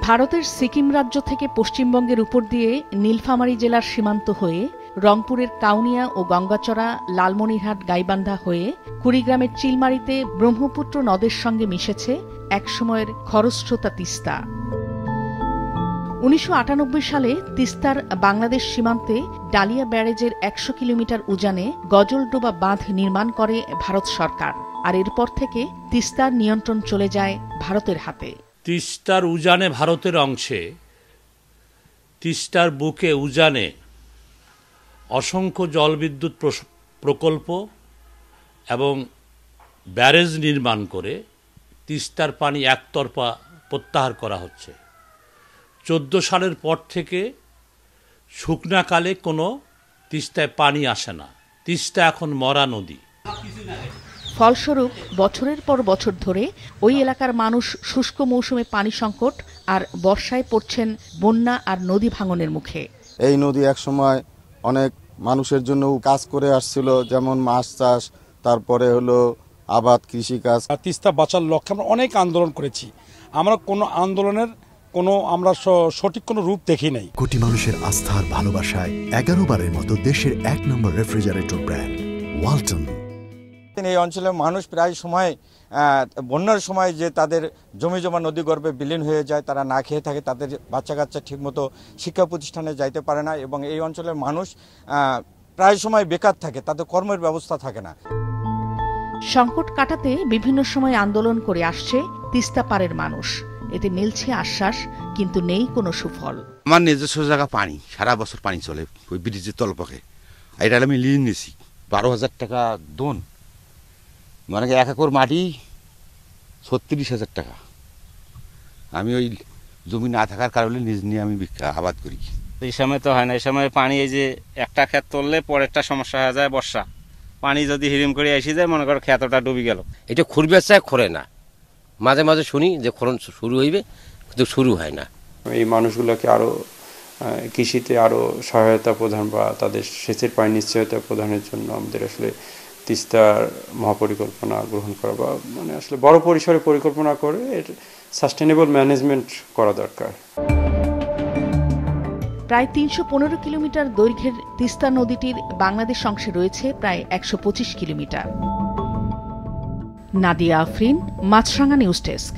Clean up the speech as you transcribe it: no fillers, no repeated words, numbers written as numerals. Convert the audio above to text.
ভারতের সিকিম রাজ্য থেকে পশ্চিমবঙ্গের উপর দিয়ে নীলফামারী জেলার সীমান্ত হয়ে রংপুরের কাউনিয়া ও গঙ্গাচড়া, লালমনিরহাট, গাইবান্ধা হয়ে কুড়িগ্রামের চিলমারিতে ব্রহ্মপুত্র নদের সঙ্গে মিশেছে একসময়ের খরস্রোতা তিস্তা। ১৯৯৮ সালে তিস্তার বাংলাদেশ সীমান্তে ডালিয়া ব্যারেজের ১০০ কিলোমিটার উজানে গজলডোবা বাঁধ নির্মাণ করে ভারত সরকার, আর এরপর থেকে তিস্তার নিয়ন্ত্রণ চলে যায় ভারতের হাতে। তিস্তার উজানে ভারতের অংশে, তিস্তার বুকে উজানে অসংখ্য জলবিদ্যুৎ প্রকল্প এবং ব্যারেজ নির্মাণ করে তিস্তার পানি একতরফা প্রত্যাহার করা হচ্ছে। ১৪ সালের পর থেকে শুকনাকালে কোনো তিস্তায় পানি আসে না। তিস্তা এখন মরা নদী। ফলস্বরূপ বছরের পর বছর ধরে ওই এলাকার মানুষ শুষ্ক মৌসুমে পানি সংকট আর বর্ষায় পড়ছেন বন্যা আর নদী ভাঙনের মুখে। এই নদী একসময় অনেক মানুষের জন্য কাজ করে আসছিল, যেমন মাছ চাষ, তারপরে হলো আবাদ, কৃষিকাজ। তিস্তা বাঁচার লক্ষ্যে আমরা অনেক আন্দোলন করেছি। আমরা কোনো আন্দোলনের আমরা সঠিক কোনো রূপ দেখি নাই। কোটি মানুষের আস্থার ভালোবাসায় 11 বারের মতো দেশের 1 নম্বর রেফ্রিজারেটর ব্র্যান্ড ওয়ালটন। এই অঞ্চলের মানুষ প্রায় সময় বন্যার সময় যে তাদের জমি জমা নদী গর্ভে বিলীন হয়ে যায়, তারা না খেয়ে থাকে, তাদের বাচ্চা কাচ্চা ঠিকমতো শিক্ষা প্রতিষ্ঠানে যাইতে পারে না এবং এই অঞ্চলের মানুষ প্রায় সময় বেকার থাকে, তাদের কর্মের ব্যবস্থা থাকে না। সংকট কাটাতে বিভিন্ন সময় আন্দোলন করে আসছে তিস্তা পারের মানুষ। এতে মিলছে আশ্বাস, কিন্তু নেই কোনো সুফল। আমার নিজস্ব জায়গা পানি, সারা বছর পানি চলে ওই ব্রিজের তলপক্ষে। এটা আমি লিজ নিছি 12,000 টাকা দোন, মানে 1 একর মাটি 36,000 টাকা। আমি ওই জমি না থাকার কারণে নিজ নিয়ে আমি আবাদ করি। এই সময় তো হয় না, এই সময় পানি এই যে একটা ক্ষেত তুললে পরেরটা সমস্যা হয়ে যায়। বর্ষা পানি যদি হিরিম করে এসে যায়, মনে করো ক্ষেতটা ডুবে গেল। এটা খুরবে চায় খরে না, মাঝে মাঝে শুনি যে খরণ শুরু হইবে, কিন্তু শুরু হয় না। এই মানুষগুলোকে আরো কৃষিতে আরো সহায়তা প্রদান বা তাদের সেচের পানি নিশ্চয়তা প্রদানের জন্য আমাদের আসলে তিস্তার মহাপরিকল্পনা গ্রহণ করা বা মানে আসলে বড় পরিসরে পরিকল্পনা করে এর সাস্টেনেবল ম্যানেজমেন্ট করা দরকার। প্রায় ৩১৫ কিলোমিটার দৈর্ঘ্যের তিস্তা নদীটির বাংলাদেশ অংশে রয়েছে প্রায় ১২৫ কিলোমিটার। নাদিয়া আফরিন, মাছরাঙা নিউজ ডেস্ক।